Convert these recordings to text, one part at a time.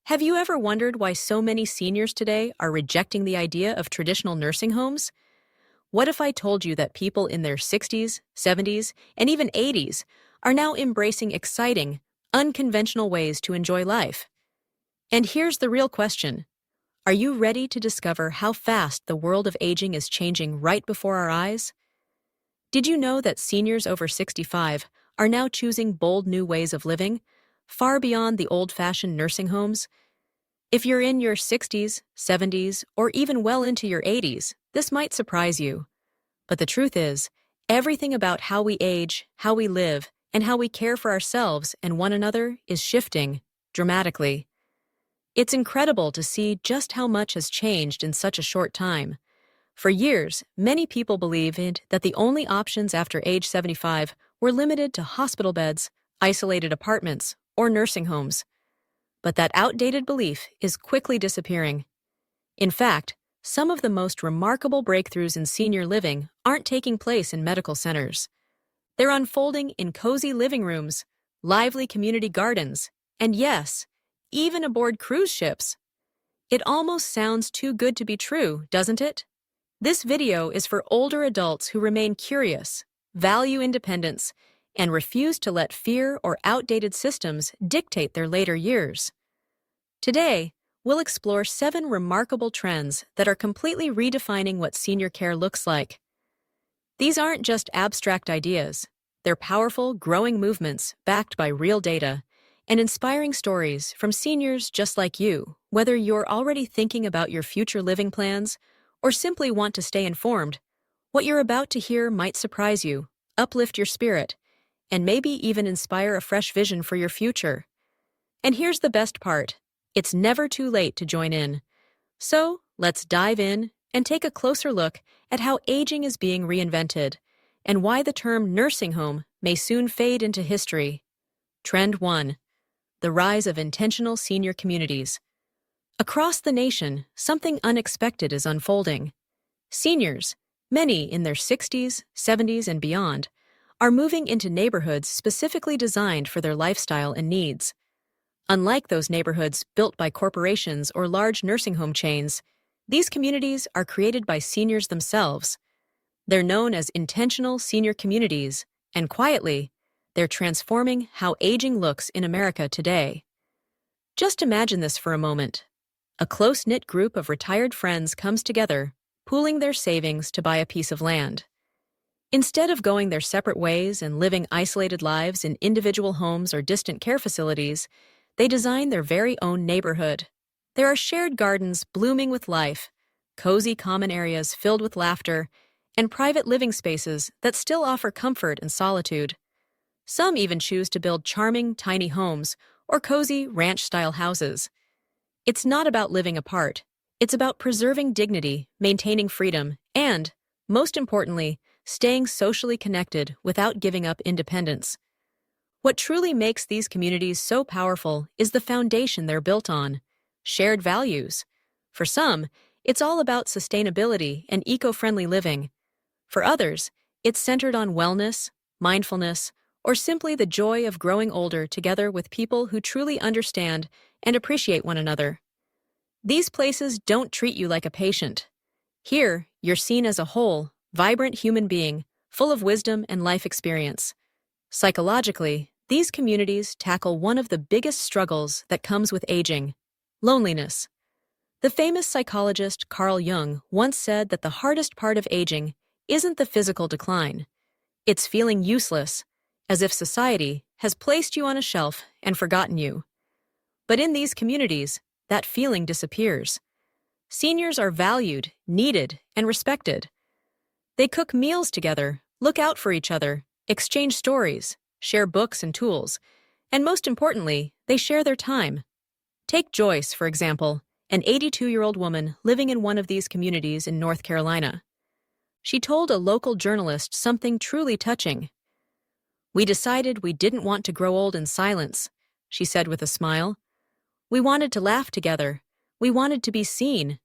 Have you ever wondered why so many seniors today are rejecting the idea of traditional nursing homes? What if I told you that people in their 60s, 70s, and even 80s are now embracing exciting, unconventional ways to enjoy life? And here's the real question. Are you ready to discover how fast the world of aging is changing right before our eyes? Did you know that seniors over 65 are now choosing bold new ways of living, far beyond the old-fashioned nursing homes? If you're in your 60s, 70s, or even well into your 80s, this might surprise you. But the truth is, everything about how we age, how we live, and how we care for ourselves and one another is shifting dramatically. It's incredible to see just how much has changed in such a short time. For years, many people believed that the only options after age 75 were limited to hospital beds, isolated apartments, or nursing homes. But that outdated belief is quickly disappearing. In fact, some of the most remarkable breakthroughs in senior living aren't taking place in medical centers. They're unfolding in cozy living rooms, lively community gardens, and yes, even aboard cruise ships. It almost sounds too good to be true, doesn't it? This video is for older adults who remain curious, value independence, and refuse to let fear or outdated systems dictate their later years. Today, we'll explore 7 remarkable trends that are completely redefining what senior care looks like. These aren't just abstract ideas. They're powerful, growing movements backed by real data and inspiring stories from seniors just like you, whether you're already thinking about your future living plans or simply want to stay informed. What you're about to hear might surprise you, uplift your spirit, and maybe even inspire a fresh vision for your future. And here's the best part. It's never too late to join in. So, let's dive in and take a closer look at how aging is being reinvented and why the term nursing home may soon fade into history. Trend 1. The rise of intentional senior communities. Across the nation, something unexpected is unfolding. Seniors, many in their 60s, 70s, and beyond, are moving into neighborhoods specifically designed for their lifestyle and needs. Unlike those neighborhoods built by corporations or large nursing home chains, these communities are created by seniors themselves. They're known as intentional senior communities, and quietly, they're transforming how aging looks in America today. Just imagine this for a moment. A close-knit group of retired friends comes together, pooling their savings to buy a piece of land. Instead of going their separate ways and living isolated lives in individual homes or distant care facilities, they design their very own neighborhood. There are shared gardens blooming with life, cozy common areas filled with laughter, and private living spaces that still offer comfort and solitude. Some even choose to build charming, tiny homes or cozy ranch-style houses. It's not about living apart. It's about preserving dignity, maintaining freedom, and, most importantly, staying socially connected without giving up independence. What truly makes these communities so powerful is the foundation they're built on: shared values. For some, it's all about sustainability and eco-friendly living. For others, it's centered on wellness, mindfulness, or simply the joy of growing older together with people who truly understand and appreciate one another. These places don't treat you like a patient. Here, you're seen as a whole, vibrant human being, full of wisdom and life experience. Psychologically, these communities tackle one of the biggest struggles that comes with aging: loneliness. The famous psychologist Carl Jung once said that the hardest part of aging isn't the physical decline. It's feeling useless, as if society has placed you on a shelf and forgotten you. But in these communities, that feeling disappears. Seniors are valued, needed, and respected. They cook meals together, look out for each other, exchange stories, share books and tools, and most importantly, they share their time. Take Joyce, for example, an 82-year-old woman living in one of these communities in North Carolina. She told a local journalist something truly touching. "We decided we didn't want to grow old in silence," she said with a smile. "We wanted to laugh together. We wanted to be seen."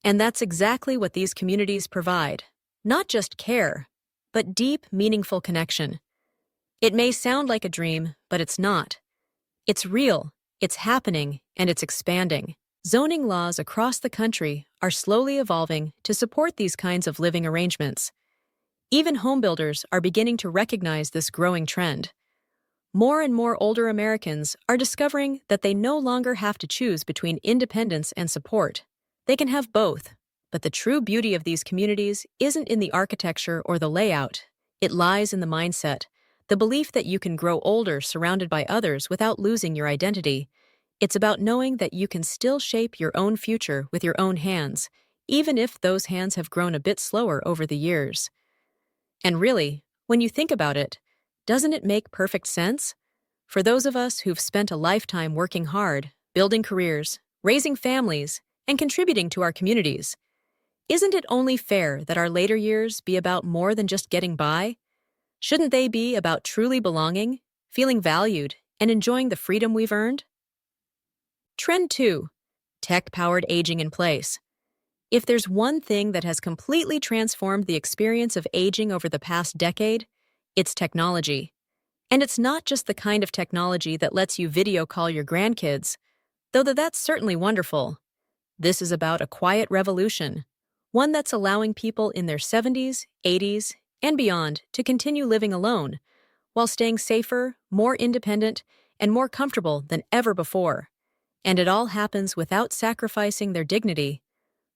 And that's exactly what these communities provide. Not just care, but deep, meaningful connection. It may sound like a dream, but it's not. It's real, It's happening, and it's expanding. Zoning laws across the country are slowly evolving to support these kinds of living arrangements. Even homebuilders are beginning to recognize this growing trend. More and more older Americans are discovering that they no longer have to choose between independence and support. They can have both. But the true beauty of these communities isn't in the architecture or the layout. It lies in the mindset, the belief that you can grow older surrounded by others without losing your identity. It's about knowing that you can still shape your own future with your own hands, even if those hands have grown a bit slower over the years. And really, when you think about it, doesn't it make perfect sense? For those of us who've spent a lifetime working hard, building careers, raising families, and contributing to our communities, isn't it only fair that our later years be about more than just getting by? Shouldn't they be about truly belonging, feeling valued, and enjoying the freedom we've earned? Trend 2. Tech-powered aging in place. If there's one thing that has completely transformed the experience of aging over the past decade, it's technology. And it's not just the kind of technology that lets you video call your grandkids, though that's certainly wonderful. This is about a quiet revolution, one that's allowing people in their 70s, 80s, and beyond to continue living alone, while staying safer, more independent, and more comfortable than ever before. And it all happens without sacrificing their dignity.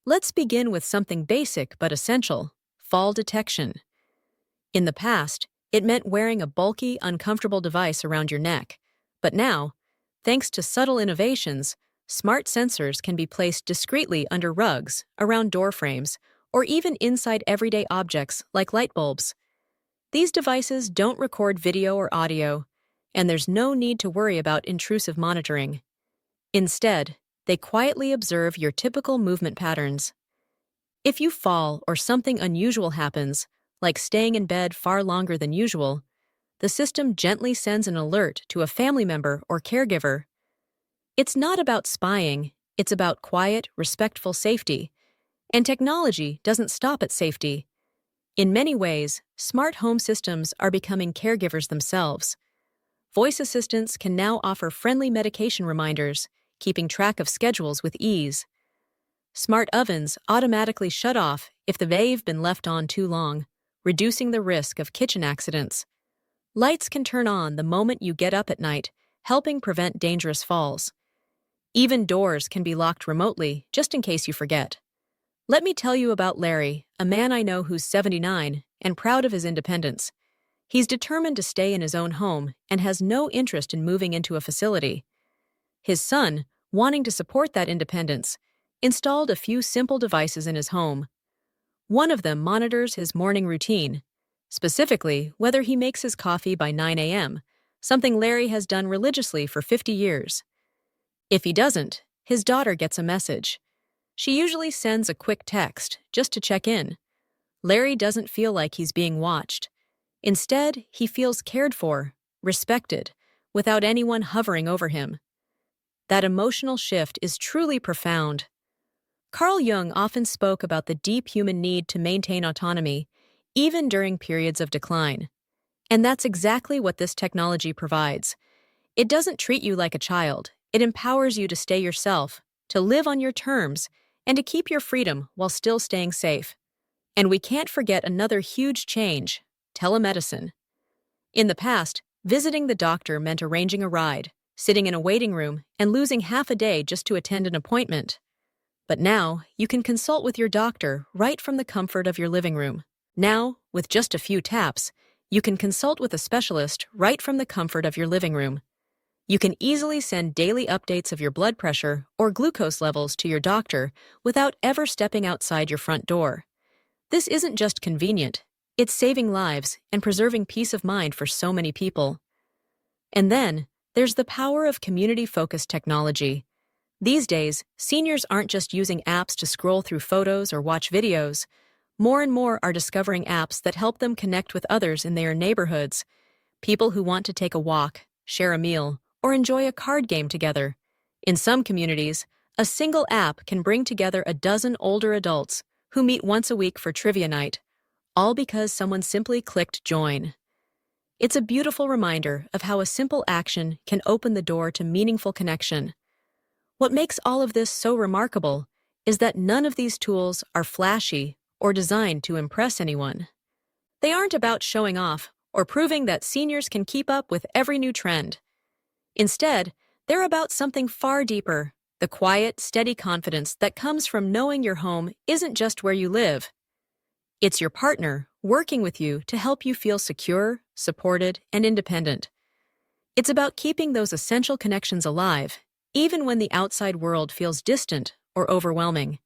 Let's begin with something basic but essential: fall detection. In the past, it meant wearing a bulky, uncomfortable device around your neck. But now, thanks to subtle innovations, smart sensors can be placed discreetly under rugs, around door frames, or even inside everyday objects like light bulbs. These devices don't record video or audio, and there's no need to worry about intrusive monitoring. Instead, they quietly observe your typical movement patterns. If you fall or something unusual happens, like staying in bed far longer than usual, the system gently sends an alert to a family member or caregiver. It's not about spying, it's about quiet, respectful safety. And technology doesn't stop at safety. In many ways, smart home systems are becoming caregivers themselves. Voice assistants can now offer friendly medication reminders, keeping track of schedules with ease. Smart ovens automatically shut off if they've been left on too long, reducing the risk of kitchen accidents. Lights can turn on the moment you get up at night, helping prevent dangerous falls. Even doors can be locked remotely, just in case you forget. Let me tell you about Larry, a man I know who's 79 and proud of his independence. He's determined to stay in his own home and has no interest in moving into a facility. His son, wanting to support that independence, installed a few simple devices in his home. One of them monitors his morning routine, specifically whether he makes his coffee by 9 a.m., something Larry has done religiously for 50 years. If he doesn't, his daughter gets a message. She usually sends a quick text, just to check in. Larry doesn't feel like he's being watched. Instead, he feels cared for, respected, without anyone hovering over him. That emotional shift is truly profound. Carl Jung often spoke about the deep human need to maintain autonomy, even during periods of decline. And that's exactly what this technology provides. It doesn't treat you like a child. It empowers you to stay yourself, to live on your terms, and to keep your freedom while still staying safe. And we can't forget another huge change: telemedicine. In the past, visiting the doctor meant arranging a ride, sitting in a waiting room, and losing half a day just to attend an appointment. But now, you can consult with your doctor right from the comfort of your living room. Now, with just a few taps, you can consult with a specialist right from the comfort of your living room. You can easily send daily updates of your blood pressure or glucose levels to your doctor without ever stepping outside your front door. This isn't just convenient, it's saving lives and preserving peace of mind for so many people. And then, there's the power of community-focused technology. These days, seniors aren't just using apps to scroll through photos or watch videos. More and more are discovering apps that help them connect with others in their neighborhoods, people who want to take a walk, share a meal, or enjoy a card game together. In some communities, a single app can bring together a dozen older adults who meet once a week for trivia night, all because someone simply clicked join. It's a beautiful reminder of how a simple action can open the door to meaningful connection. What makes all of this so remarkable is that none of these tools are flashy or designed to impress anyone. They aren't about showing off or proving that seniors can keep up with every new trend. Instead, they're about something far deeper, the quiet, steady confidence that comes from knowing your home isn't just where you live. It's your partner working with you to help you feel secure, supported, and independent. It's about keeping those essential connections alive, even when the outside world feels distant or overwhelming.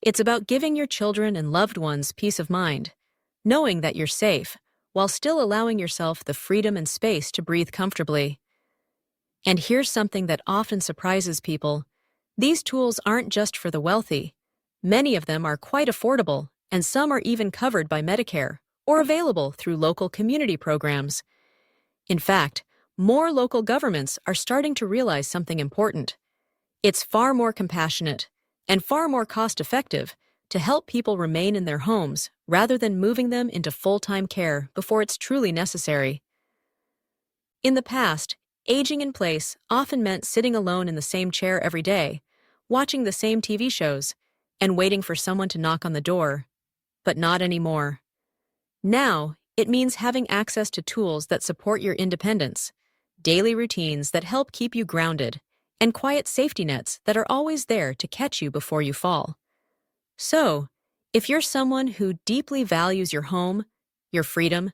It's about giving your children and loved ones peace of mind, knowing that you're safe, while still allowing yourself the freedom and space to breathe comfortably. And here's something that often surprises people. These tools aren't just for the wealthy. Many of them are quite affordable, and some are even covered by Medicare or available through local community programs. In fact, more local governments are starting to realize something important. It's far more compassionate and far more cost-effective to help people remain in their homes rather than moving them into full-time care before it's truly necessary. In the past, aging in place often meant sitting alone in the same chair every day, watching the same TV shows, and waiting for someone to knock on the door. But not anymore. Now, it means having access to tools that support your independence, daily routines that help keep you grounded, and quiet safety nets that are always there to catch you before you fall. So, if you're someone who deeply values your home, your freedom,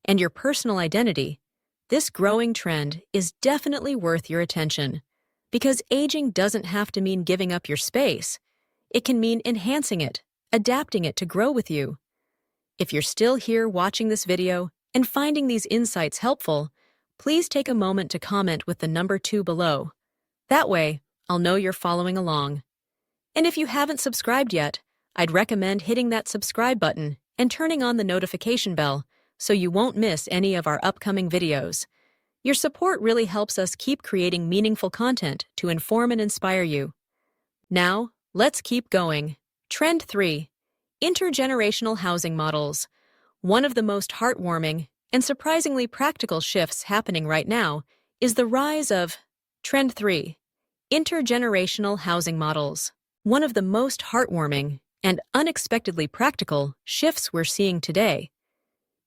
and your personal identity, this growing trend is definitely worth your attention, because aging doesn't have to mean giving up your space. It can mean enhancing it, adapting it to grow with you. If you're still here watching this video and finding these insights helpful, please take a moment to comment with the number 2 below. That way, I'll know you're following along. And if you haven't subscribed yet, I'd recommend hitting that subscribe button and turning on the notification bell so you won't miss any of our upcoming videos. Your support really helps us keep creating meaningful content to inform and inspire you. Now, let's keep going. Trend 3. Intergenerational housing models. One of the most heartwarming and surprisingly practical shifts happening right now is the rise of Trend 3. Intergenerational housing models. One of the most heartwarming and unexpectedly practical shifts we're seeing today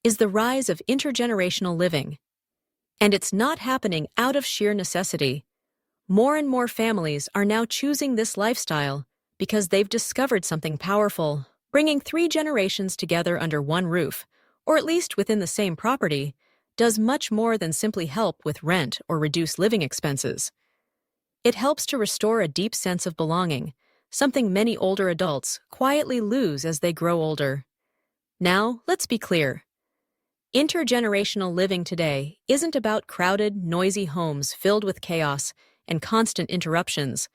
is the rise of intergenerational living. And it's not happening out of sheer necessity. More and more families are now choosing this lifestyle because they've discovered something powerful. Bringing 3 generations together under one roof, or at least within the same property, does much more than simply help with rent or reduce living expenses. It helps to restore a deep sense of belonging, something many older adults quietly lose as they grow older. Now, let's be clear. Intergenerational living today isn't about crowded, noisy homes filled with chaos and constant interruptions.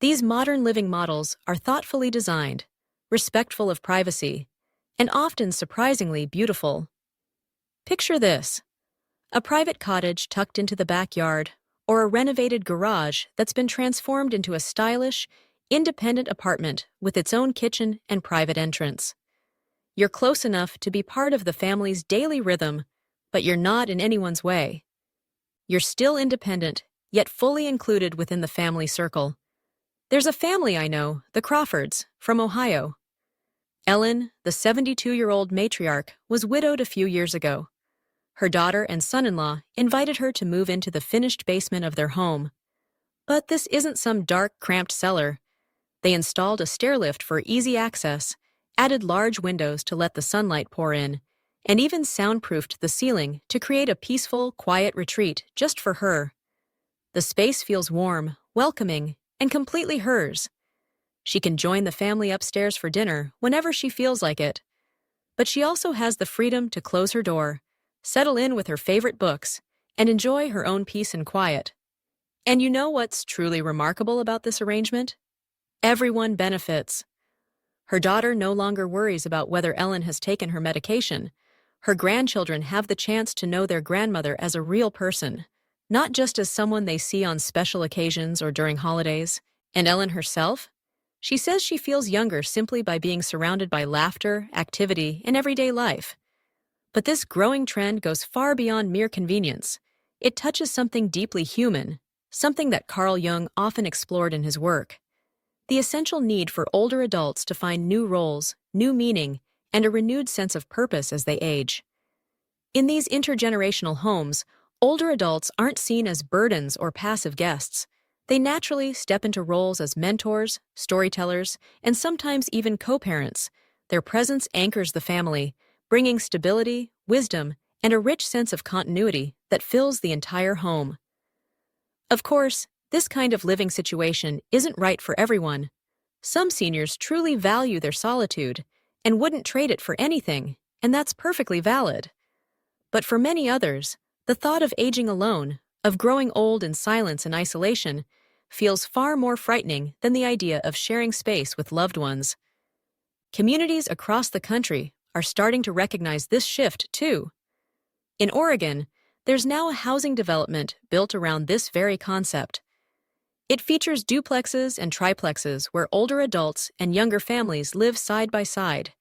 These modern living models are thoughtfully designed, respectful of privacy, and often surprisingly beautiful. Picture this: a private cottage tucked into the backyard, or a renovated garage that's been transformed into a stylish, independent apartment with its own kitchen and private entrance. You're close enough to be part of the family's daily rhythm, but you're not in anyone's way. You're still independent, yet fully included within the family circle. There's a family I know, the Crawfords, from Ohio. Ellen, the 72-year-old matriarch, was widowed a few years ago. Her daughter and son-in-law invited her to move into the finished basement of their home. But this isn't some dark, cramped cellar. They installed a stairlift for easy access, added large windows to let the sunlight pour in, and even soundproofed the ceiling to create a peaceful, quiet retreat just for her. The space feels warm, welcoming, and completely hers. She can join the family upstairs for dinner whenever she feels like it. But she also has the freedom to close her door, settle in with her favorite books, and enjoy her own peace and quiet. And you know what's truly remarkable about this arrangement? Everyone benefits. Her daughter no longer worries about whether Ellen has taken her medication. Her grandchildren have the chance to know their grandmother as a real person, not just as someone they see on special occasions or during holidays. And Ellen herself? She says she feels younger simply by being surrounded by laughter, activity, and everyday life. But this growing trend goes far beyond mere convenience. It touches something deeply human, something that Carl Jung often explored in his work: the essential need for older adults to find new roles, new meaning, and a renewed sense of purpose as they age. In these intergenerational homes, older adults aren't seen as burdens or passive guests. They naturally step into roles as mentors, storytellers, and sometimes even co-parents. Their presence anchors the family, bringing stability, wisdom, and a rich sense of continuity that fills the entire home. Of course, this kind of living situation isn't right for everyone. Some seniors truly value their solitude and wouldn't trade it for anything, and that's perfectly valid. But for many others, the thought of aging alone, of growing old in silence and isolation, feels far more frightening than the idea of sharing space with loved ones. Communities across the country are starting to recognize this shift, too. In Oregon, there's now a housing development built around this very concept. It features duplexes and triplexes where older adults and younger families live side by side,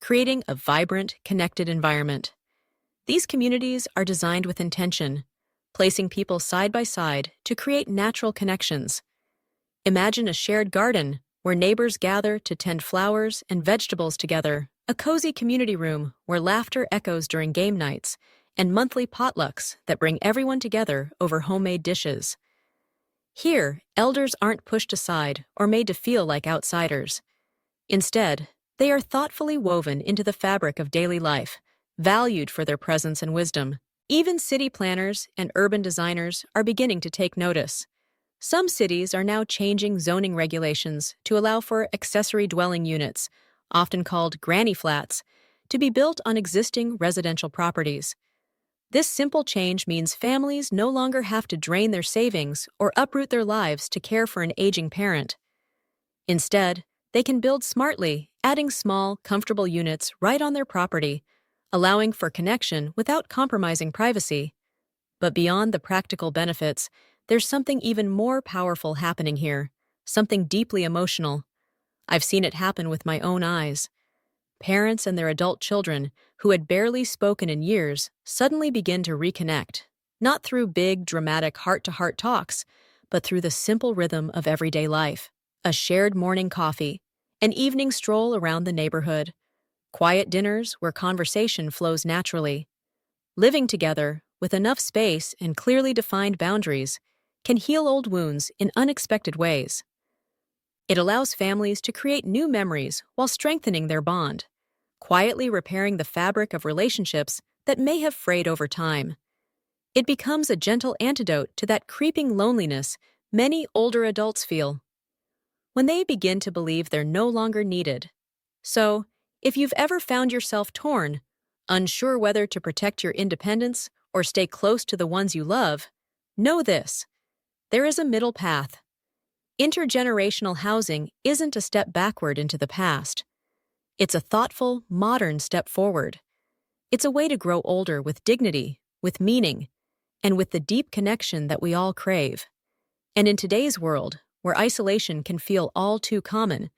creating a vibrant, connected environment. These communities are designed with intention, placing people side by side to create natural connections. Imagine a shared garden where neighbors gather to tend flowers and vegetables together, a cozy community room where laughter echoes during game nights, and monthly potlucks that bring everyone together over homemade dishes. Here, elders aren't pushed aside or made to feel like outsiders. Instead, they are thoughtfully woven into the fabric of daily life, valued for their presence and wisdom. Even city planners and urban designers are beginning to take notice. Some cities are now changing zoning regulations to allow for accessory dwelling units, often called granny flats, to be built on existing residential properties. This simple change means families no longer have to drain their savings or uproot their lives to care for an aging parent. Instead, they can build smartly, adding small, comfortable units right on their property, allowing for connection without compromising privacy. But beyond the practical benefits, there's something even more powerful happening here, something deeply emotional. I've seen it happen with my own eyes. Parents and their adult children, who had barely spoken in years, suddenly begin to reconnect, not through big, dramatic heart-to-heart talks, but through the simple rhythm of everyday life: a shared morning coffee, an evening stroll around the neighborhood, quiet dinners where conversation flows naturally. Living together, with enough space and clearly defined boundaries, can heal old wounds in unexpected ways. It allows families to create new memories while strengthening their bond, quietly repairing the fabric of relationships that may have frayed over time. It becomes a gentle antidote to that creeping loneliness many older adults feel when they begin to believe they're no longer needed. So, if you've ever found yourself torn, unsure whether to protect your independence or stay close to the ones you love, know this: there is a middle path. Intergenerational housing isn't a step backward into the past. It's a thoughtful, modern step forward. It's a way to grow older with dignity, with meaning, and with the deep connection that we all crave. And in today's world, where isolation can feel all too common,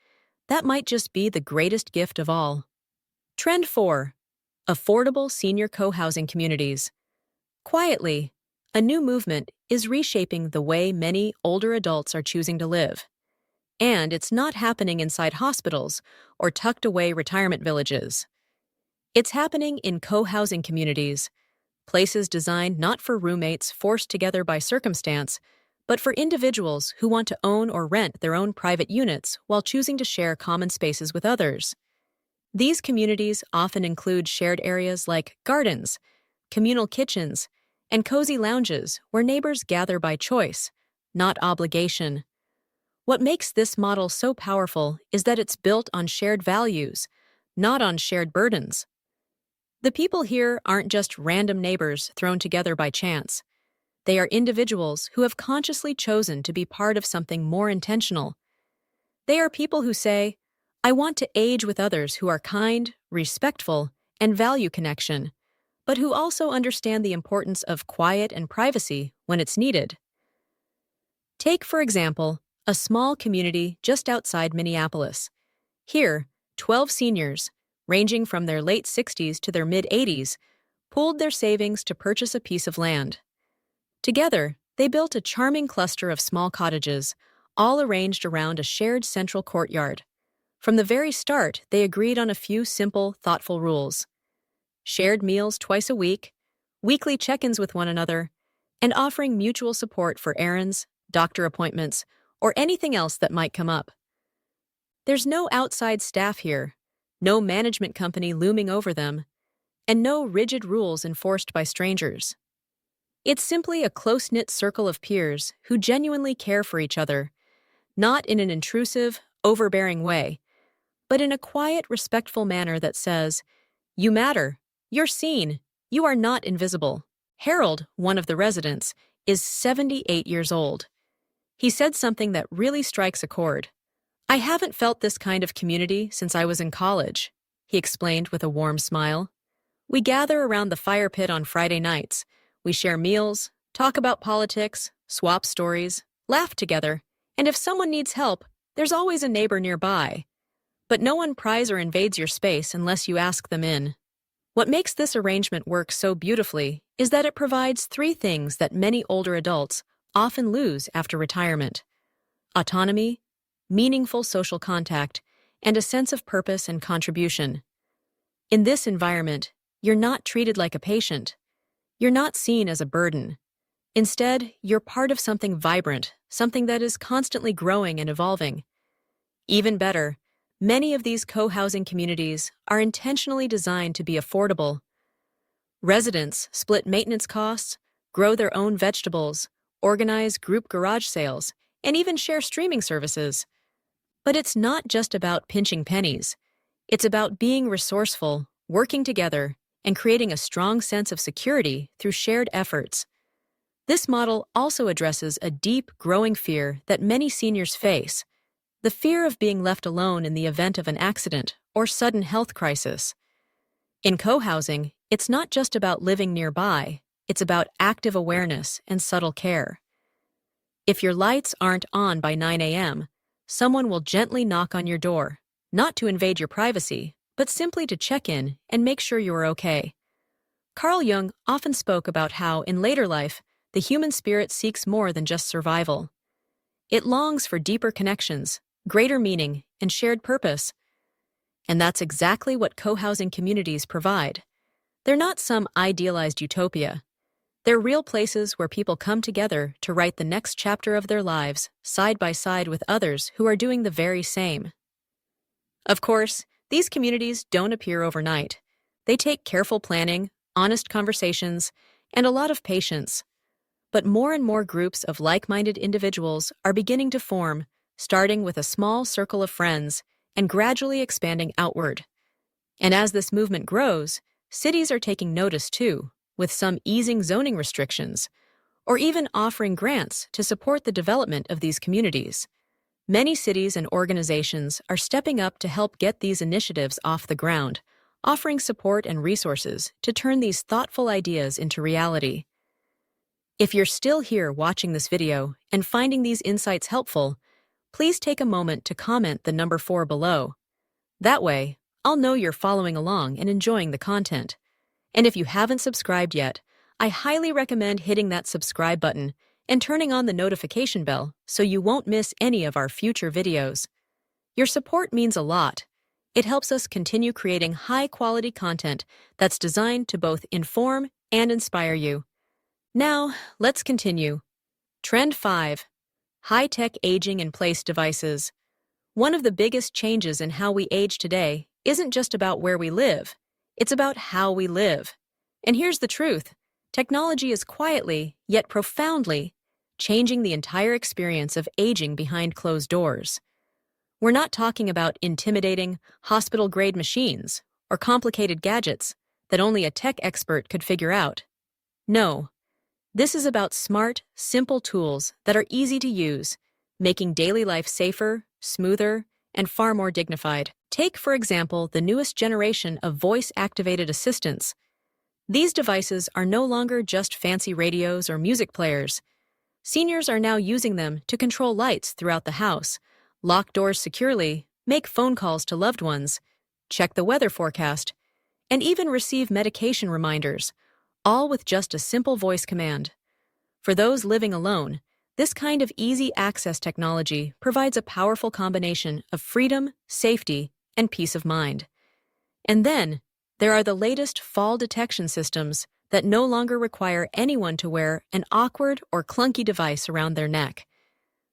that might just be the greatest gift of all. Trend 4. Affordable senior co-housing communities. Quietly, a new movement is reshaping the way many older adults are choosing to live. And it's not happening inside hospitals or tucked-away retirement villages. It's happening in co-housing communities, places designed not for roommates forced together by circumstance, but for individuals who want to own or rent their own private units while choosing to share common spaces with others. These communities often include shared areas like gardens, communal kitchens, and cozy lounges where neighbors gather by choice, not obligation. What makes this model so powerful is that it's built on shared values, not on shared burdens. The people here aren't just random neighbors thrown together by chance. They are individuals who have consciously chosen to be part of something more intentional. They are people who say, "I want to age with others who are kind, respectful, and value connection, but who also understand the importance of quiet and privacy when it's needed." Take, for example, a small community just outside Minneapolis. Here, 12 seniors, ranging from their late 60s to their mid-80s, pooled their savings to purchase a piece of land. Together, they built a charming cluster of small cottages, all arranged around a shared central courtyard. From the very start, they agreed on a few simple, thoughtful rules: shared meals twice a week, weekly check-ins with one another, and offering mutual support for errands, doctor appointments, or anything else that might come up. There's no outside staff here, no management company looming over them, and no rigid rules enforced by strangers. It's simply a close-knit circle of peers who genuinely care for each other, not in an intrusive, overbearing way, but in a quiet, respectful manner that says, "You matter. You're seen. You are not invisible." Harold, one of the residents, is 78 years old. He said something that really strikes a chord. "I haven't felt this kind of community since I was in college," he explained with a warm smile. "We gather around the fire pit on Friday nights. We share meals, talk about politics, swap stories, laugh together, and if someone needs help, there's always a neighbor nearby. But no one pries or invades your space unless you ask them in." What makes this arrangement work so beautifully is that it provides three things that many older adults often lose after retirement: autonomy, meaningful social contact, and a sense of purpose and contribution. In this environment, you're not treated like a patient. You're not seen as a burden. Instead, you're part of something vibrant, something that is constantly growing and evolving. Even better, many of these co-housing communities are intentionally designed to be affordable. Residents split maintenance costs, grow their own vegetables, organize group garage sales, and even share streaming services. But it's not just about pinching pennies. It's about being resourceful, working together, and creating a strong sense of security through shared efforts. This model also addresses a deep, growing fear that many seniors face: the fear of being left alone in the event of an accident or sudden health crisis. In co-housing, it's not just about living nearby, it's about active awareness and subtle care. If your lights aren't on by 9 a.m., someone will gently knock on your door, not to invade your privacy, but simply to check in and make sure you are okay. Carl Jung often spoke about how, in later life, the human spirit seeks more than just survival. It longs for deeper connections, greater meaning, and shared purpose. And that's exactly what co-housing communities provide. They're not some idealized utopia. They're real places where people come together to write the next chapter of their lives, side by side with others who are doing the very same. Of course, these communities don't appear overnight. They take careful planning, honest conversations, and a lot of patience. But more and more groups of like-minded individuals are beginning to form, starting with a small circle of friends and gradually expanding outward. And as this movement grows, cities are taking notice too, with some easing zoning restrictions, or even offering grants to support the development of these communities. Many cities and organizations are stepping up to help get these initiatives off the ground, offering support and resources to turn these thoughtful ideas into reality. If you're still here watching this video and finding these insights helpful, please take a moment to comment the number 4 below. That way, I'll know you're following along and enjoying the content. And if you haven't subscribed yet, I highly recommend hitting that subscribe button and turning on the notification bell so you won't miss any of our future videos. Your support means a lot. It helps us continue creating high-quality content that's designed to both inform and inspire you. Now, let's continue. Trend 5. High-tech aging in place devices. One of the biggest changes in how we age today isn't just about where we live, it's about how we live. And here's the truth. Technology is quietly, yet profoundly, changing the entire experience of aging behind closed doors. We're not talking about intimidating, hospital-grade machines or complicated gadgets that only a tech expert could figure out. No, this is about smart, simple tools that are easy to use, making daily life safer, smoother, and far more dignified. Take, for example, the newest generation of voice-activated assistants. These devices are no longer just fancy radios or music players. Seniors are now using them to control lights throughout the house, lock doors securely, make phone calls to loved ones, check the weather forecast, and even receive medication reminders, all with just a simple voice command. For those living alone, this kind of easy access technology provides a powerful combination of freedom, safety, and peace of mind. And then, there are the latest fall detection systems that no longer require anyone to wear an awkward or clunky device around their neck.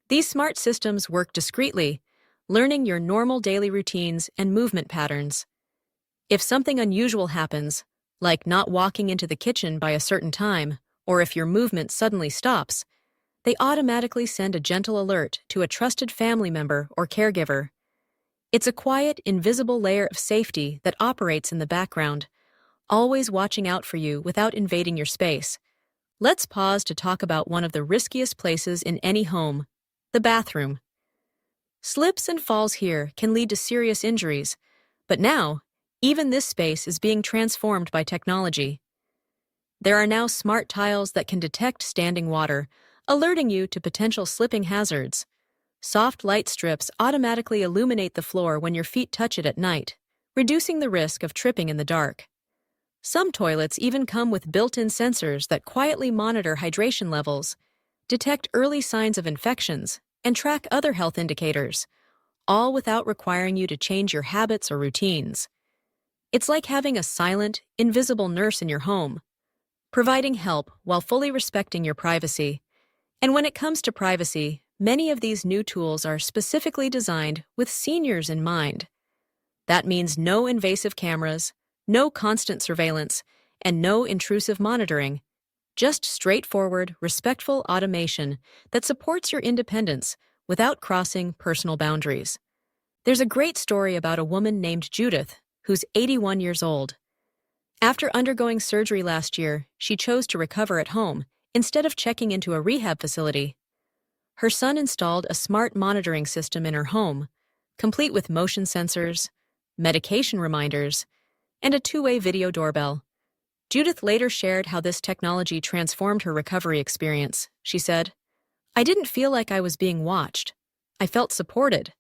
These smart systems work discreetly, learning your normal daily routines and movement patterns. If something unusual happens, like not walking into the kitchen by a certain time, or if your movement suddenly stops, they automatically send a gentle alert to a trusted family member or caregiver. It's a quiet, invisible layer of safety that operates in the background, always watching out for you without invading your space. Let's pause to talk about one of the riskiest places in any home, the bathroom. Slips and falls here can lead to serious injuries, but now, even this space is being transformed by technology. There are now smart tiles that can detect standing water, alerting you to potential slipping hazards. Soft light strips automatically illuminate the floor when your feet touch it at night, reducing the risk of tripping in the dark. Some toilets even come with built-in sensors that quietly monitor hydration levels, detect early signs of infections, and track other health indicators, all without requiring you to change your habits or routines. It's like having a silent, invisible nurse in your home, providing help while fully respecting your privacy. And when it comes to privacy, many of these new tools are specifically designed with seniors in mind. That means no invasive cameras, no constant surveillance, and no intrusive monitoring. Just straightforward, respectful automation that supports your independence without crossing personal boundaries. There's a great story about a woman named Judith, who's 81 years old. After undergoing surgery last year, she chose to recover at home instead of checking into a rehab facility. Her son installed a smart monitoring system in her home, complete with motion sensors, medication reminders, and a two-way video doorbell. Judith later shared how this technology transformed her recovery experience. She said, "I didn't feel like I was being watched. I felt supported.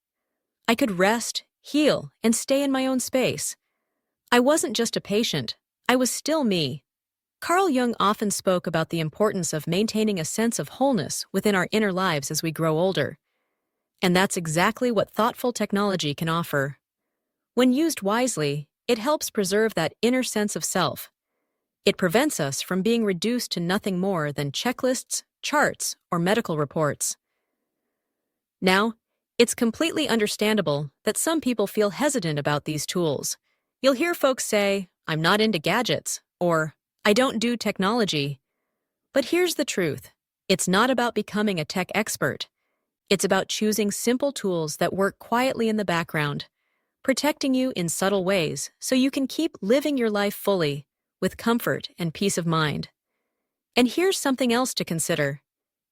I could rest, heal, and stay in my own space. I wasn't just a patient. I was still me." Carl Jung often spoke about the importance of maintaining a sense of wholeness within our inner lives as we grow older. And that's exactly what thoughtful technology can offer. When used wisely, it helps preserve that inner sense of self. It prevents us from being reduced to nothing more than checklists, charts, or medical reports. Now, it's completely understandable that some people feel hesitant about these tools. You'll hear folks say, "I'm not into gadgets," or "I don't do technology." But here's the truth. It's not about becoming a tech expert. It's about choosing simple tools that work quietly in the background, protecting you in subtle ways so you can keep living your life fully, with comfort and peace of mind. And here's something else to consider.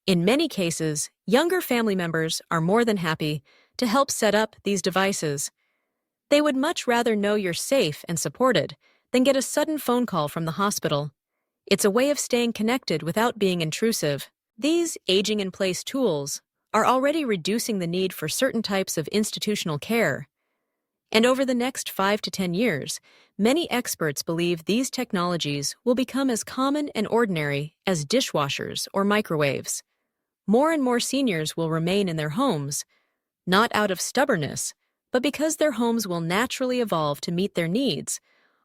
In many cases, younger family members are more than happy to help set up these devices. They would much rather know you're safe and supported than get a sudden phone call from the hospital. It's a way of staying connected without being intrusive. These aging-in-place tools are already reducing the need for certain types of institutional care. And over the next 5 to 10 years, many experts believe these technologies will become as common and ordinary as dishwashers or microwaves. More and more seniors will remain in their homes, not out of stubbornness, but because their homes will naturally evolve to meet their needs,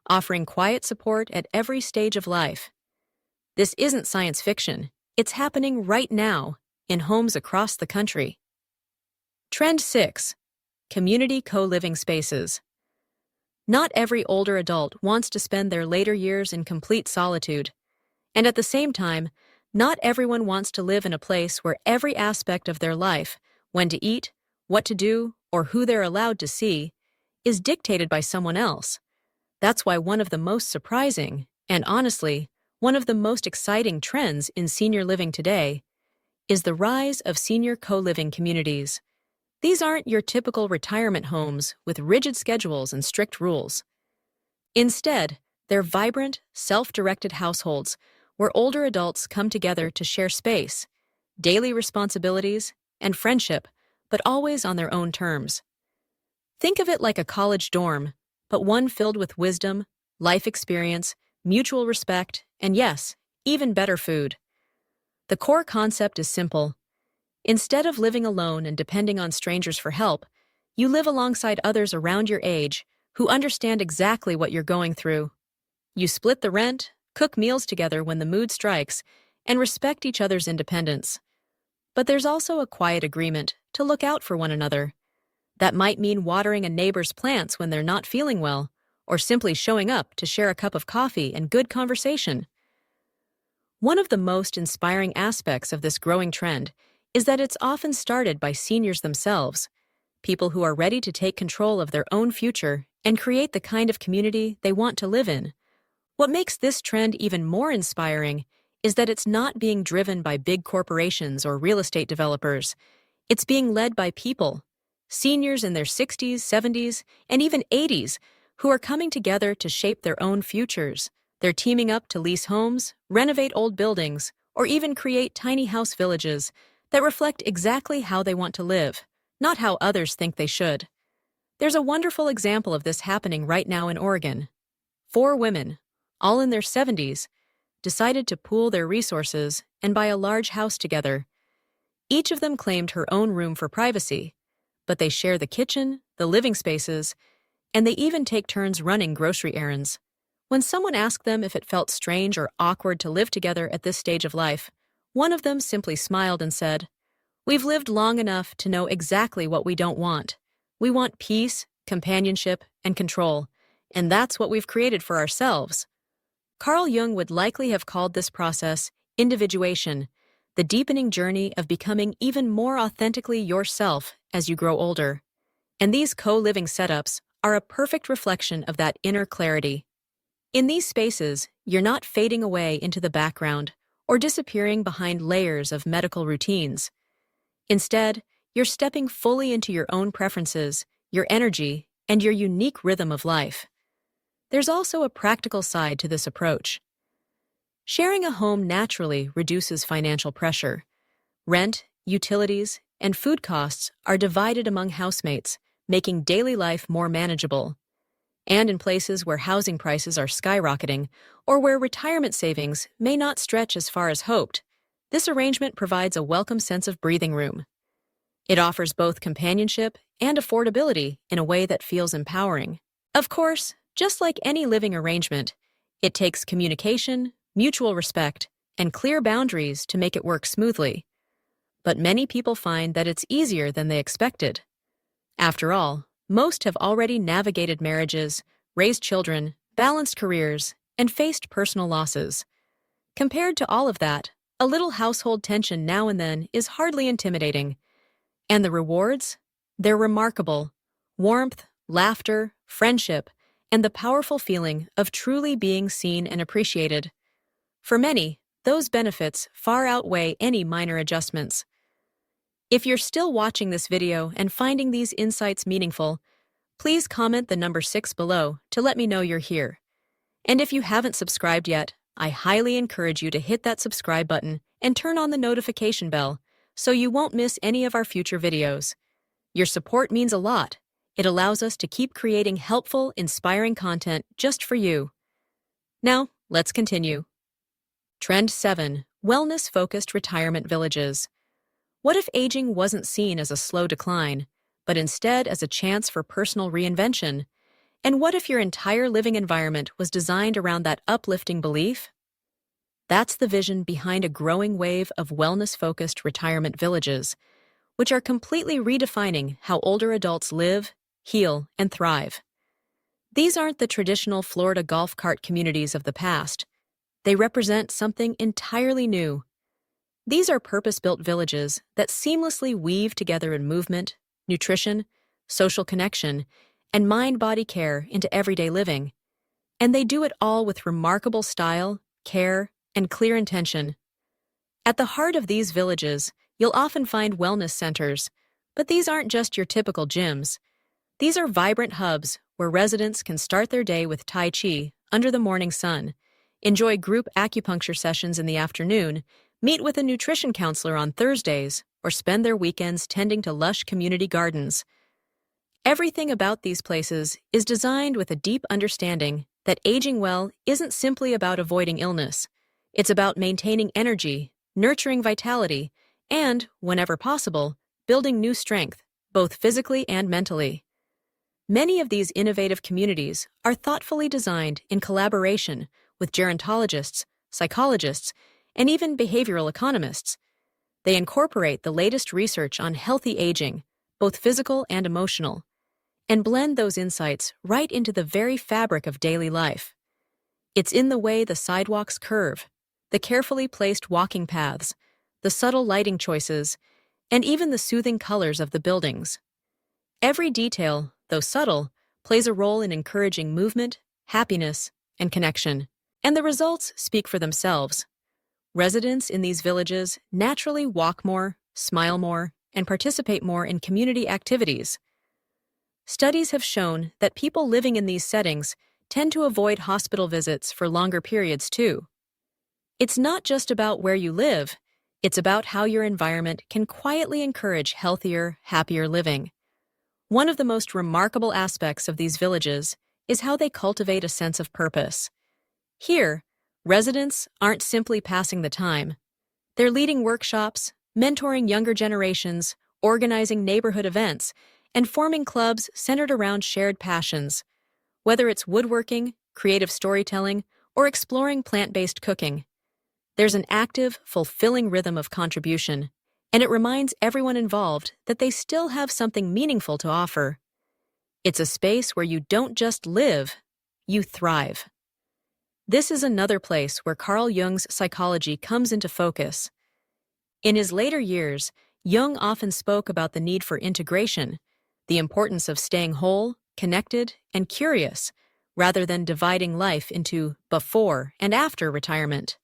offering quiet support at every stage of life. This isn't science fiction. It's happening right now in homes across the country. Trend 6. Community co-living spaces. Not every older adult wants to spend their later years in complete solitude. And at the same time, not everyone wants to live in a place where every aspect of their life, when to eat, what to do, or who they're allowed to see, is dictated by someone else. That's why one of the most surprising, and honestly, one of the most exciting trends in senior living today is the rise of senior co-living communities. These aren't your typical retirement homes with rigid schedules and strict rules. Instead, they're vibrant, self-directed households where older adults come together to share space, daily responsibilities, and friendship, but always on their own terms. Think of it like a college dorm, but one filled with wisdom, life experience, mutual respect, and yes, even better food. The core concept is simple. Instead of living alone and depending on strangers for help, you live alongside others around your age who understand exactly what you're going through. You split the rent, cook meals together when the mood strikes, and respect each other's independence. But there's also a quiet agreement to look out for one another. That might mean watering a neighbor's plants when they're not feeling well, or simply showing up to share a cup of coffee and good conversation. One of the most inspiring aspects of this growing trend is that it's often started by seniors themselves, people who are ready to take control of their own future and create the kind of community they want to live in. What makes this trend even more inspiring is that it's not being driven by big corporations or real estate developers. It's being led by people, seniors in their 60s, 70s, and even 80s, who are coming together to shape their own futures. They're teaming up to lease homes, renovate old buildings, or even create tiny house villages that reflect exactly how they want to live, not how others think they should. There's a wonderful example of this happening right now in Oregon. 4 women, all in their 70s, decided to pool their resources and buy a large house together. Each of them claimed her own room for privacy, but they share the kitchen, the living spaces, and they even take turns running grocery errands. When someone asked them if it felt strange or awkward to live together at this stage of life, one of them simply smiled and said, "We've lived long enough to know exactly what we don't want. We want peace, companionship, and control, and that's what we've created for ourselves." Carl Jung would likely have called this process individuation, the deepening journey of becoming even more authentically yourself as you grow older. And these co-living setups are a perfect reflection of that inner clarity. In these spaces, you're not fading away into the background or disappearing behind layers of medical routines. Instead, you're stepping fully into your own preferences, your energy, and your unique rhythm of life. There's also a practical side to this approach. Sharing a home naturally reduces financial pressure. Rent, utilities, and food costs are divided among housemates, making daily life more manageable. And in places where housing prices are skyrocketing or where retirement savings may not stretch as far as hoped, this arrangement provides a welcome sense of breathing room. It offers both companionship and affordability in a way that feels empowering. Of course, just like any living arrangement, it takes communication, mutual respect, and clear boundaries to make it work smoothly. But many people find that it's easier than they expected. After all, most have already navigated marriages, raised children, balanced careers, and faced personal losses. Compared to all of that, a little household tension now and then is hardly intimidating. And the rewards? They're remarkable. Warmth, laughter, friendship, and the powerful feeling of truly being seen and appreciated. For many, those benefits far outweigh any minor adjustments. If you're still watching this video and finding these insights meaningful, please comment the number 6 below to let me know you're here. And if you haven't subscribed yet, I highly encourage you to hit that subscribe button and turn on the notification bell so you won't miss any of our future videos. Your support means a lot. It allows us to keep creating helpful, inspiring content just for you. Now, let's continue. Trend 7. Wellness-focused retirement villages. What if aging wasn't seen as a slow decline, but instead as a chance for personal reinvention? And what if your entire living environment was designed around that uplifting belief? That's the vision behind a growing wave of wellness-focused retirement villages, which are completely redefining how older adults live, heal, and thrive. These aren't the traditional Florida golf cart communities of the past. They represent something entirely new. These are purpose-built villages that seamlessly weave together in movement, nutrition, social connection, and mind-body care into everyday living. And they do it all with remarkable style, care, and clear intention. At the heart of these villages, you'll often find wellness centers, but these aren't just your typical gyms. These are vibrant hubs where residents can start their day with Tai Chi under the morning sun, enjoy group acupuncture sessions in the afternoon, meet with a nutrition counselor on Thursdays, or spend their weekends tending to lush community gardens. Everything about these places is designed with a deep understanding that aging well isn't simply about avoiding illness. It's about maintaining energy, nurturing vitality, and, whenever possible, building new strength, both physically and mentally. Many of these innovative communities are thoughtfully designed in collaboration with gerontologists, psychologists, and even behavioral economists. They incorporate the latest research on healthy aging, both physical and emotional, and blend those insights right into the very fabric of daily life. It's in the way the sidewalks curve, the carefully placed walking paths, the subtle lighting choices, and even the soothing colors of the buildings. Every detail, though subtle, plays a role in encouraging movement, happiness, and connection. And the results speak for themselves. Residents in these villages naturally walk more, smile more, and participate more in community activities. Studies have shown that people living in these settings tend to avoid hospital visits for longer periods too. It's not just about where you live, it's about how your environment can quietly encourage healthier, happier living. One of the most remarkable aspects of these villages is how they cultivate a sense of purpose. Here, residents aren't simply passing the time. They're leading workshops, mentoring younger generations, organizing neighborhood events, and forming clubs centered around shared passions. Whether it's woodworking, creative storytelling, or exploring plant-based cooking, there's an active, fulfilling rhythm of contribution, and it reminds everyone involved that they still have something meaningful to offer. It's a space where you don't just live, you thrive. This is another place where Carl Jung's psychology comes into focus. In his later years, Jung often spoke about the need for integration, the importance of staying whole, connected, and curious, rather than dividing life into before and after retirement.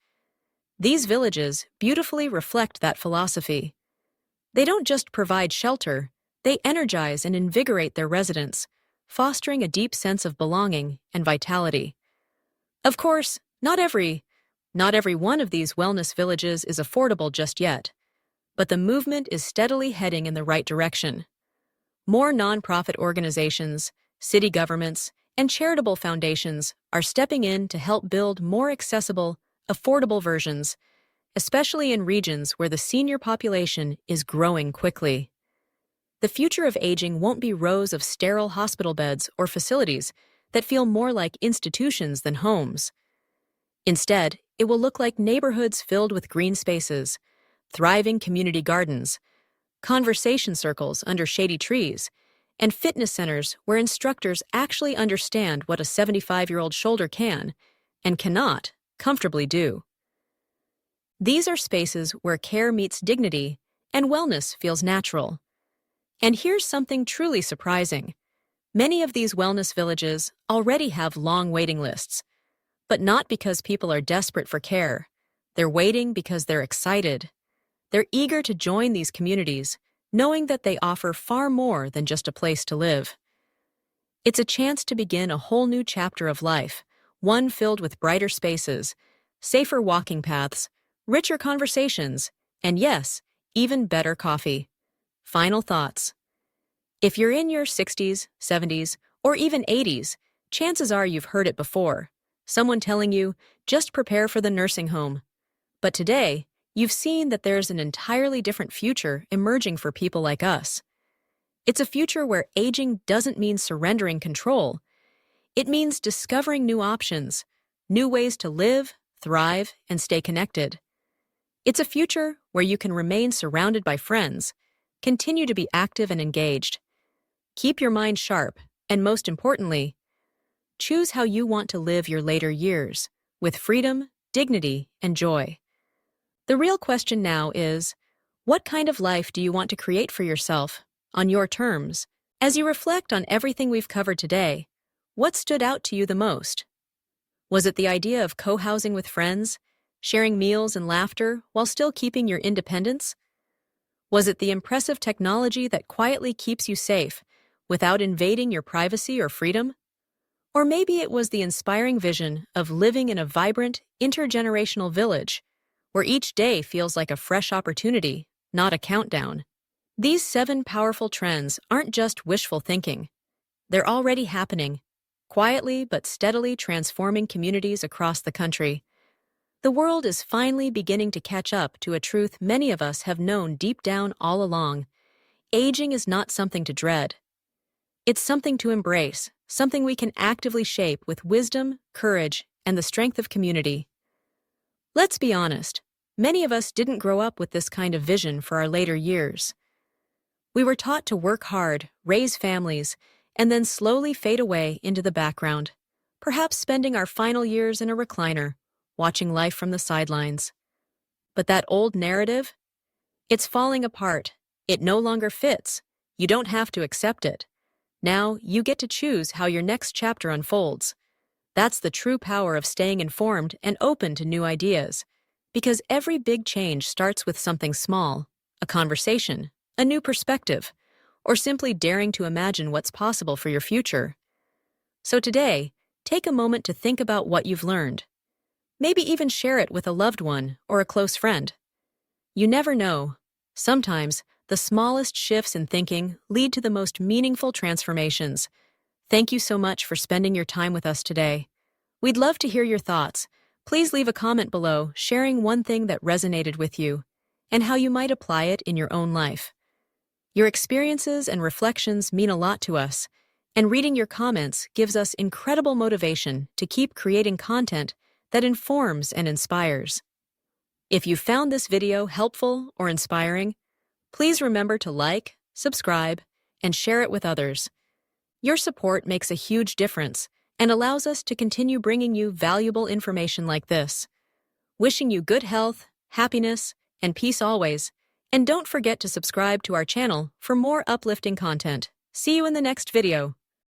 These villages beautifully reflect that philosophy. They don't just provide shelter, they energize and invigorate their residents, fostering a deep sense of belonging and vitality. Of course, not every one of these wellness villages is affordable just yet, but the movement is steadily heading in the right direction. More nonprofit organizations, city governments, and charitable foundations are stepping in to help build more accessible, affordable versions, especially in regions where the senior population is growing quickly. The future of aging won't be rows of sterile hospital beds or facilities that feel more like institutions than homes. Instead, it will look like neighborhoods filled with green spaces, thriving community gardens, conversation circles under shady trees, and fitness centers where instructors actually understand what a 75-year-old shoulder can and cannot comfortably do. These are spaces where care meets dignity and wellness feels natural. And here's something truly surprising. Many of these wellness villages already have long waiting lists, but not because people are desperate for care. They're waiting because they're excited. They're eager to join these communities, knowing that they offer far more than just a place to live. It's a chance to begin a whole new chapter of life, one filled with brighter spaces, safer walking paths, richer conversations, and yes, even better coffee. Final thoughts. If you're in your 60s, 70s, or even 80s, chances are you've heard it before. Someone telling you, just prepare for the nursing home. But today, you've seen that there's an entirely different future emerging for people like us. It's a future where aging doesn't mean surrendering control. It means discovering new options, new ways to live, thrive, and stay connected. It's a future where you can remain surrounded by friends, continue to be active and engaged, keep your mind sharp, and most importantly, choose how you want to live your later years, with freedom, dignity, and joy. The real question now is, what kind of life do you want to create for yourself, on your terms? As you reflect on everything we've covered today, what stood out to you the most? Was it the idea of co-housing with friends, sharing meals and laughter while still keeping your independence? Was it the impressive technology that quietly keeps you safe without invading your privacy or freedom? Or maybe it was the inspiring vision of living in a vibrant, intergenerational village where each day feels like a fresh opportunity, not a countdown. These 7 powerful trends aren't just wishful thinking. They're already happening, quietly but steadily transforming communities across the country. The world is finally beginning to catch up to a truth many of us have known deep down all along. Aging is not something to dread. It's something to embrace, something we can actively shape with wisdom, courage, and the strength of community. Let's be honest, many of us didn't grow up with this kind of vision for our later years. We were taught to work hard, raise families, and then slowly fade away into the background, perhaps spending our final years in a recliner, watching life from the sidelines. But that old narrative? It's falling apart. It no longer fits. You don't have to accept it. Now, you get to choose how your next chapter unfolds. That's the true power of staying informed and open to new ideas. Because every big change starts with something small, a conversation, a new perspective, or simply daring to imagine what's possible for your future. So today, take a moment to think about what you've learned. Maybe even share it with a loved one or a close friend. You never know. Sometimes, the smallest shifts in thinking lead to the most meaningful transformations. Thank you so much for spending your time with us today. We'd love to hear your thoughts. Please leave a comment below sharing one thing that resonated with you and how you might apply it in your own life. Your experiences and reflections mean a lot to us, and reading your comments gives us incredible motivation to keep creating content that informs and inspires. If you found this video helpful or inspiring, please remember to like, subscribe, and share it with others. Your support makes a huge difference and allows us to continue bringing you valuable information like this. Wishing you good health, happiness, and peace always. And don't forget to subscribe to our channel for more uplifting content. See you in the next video.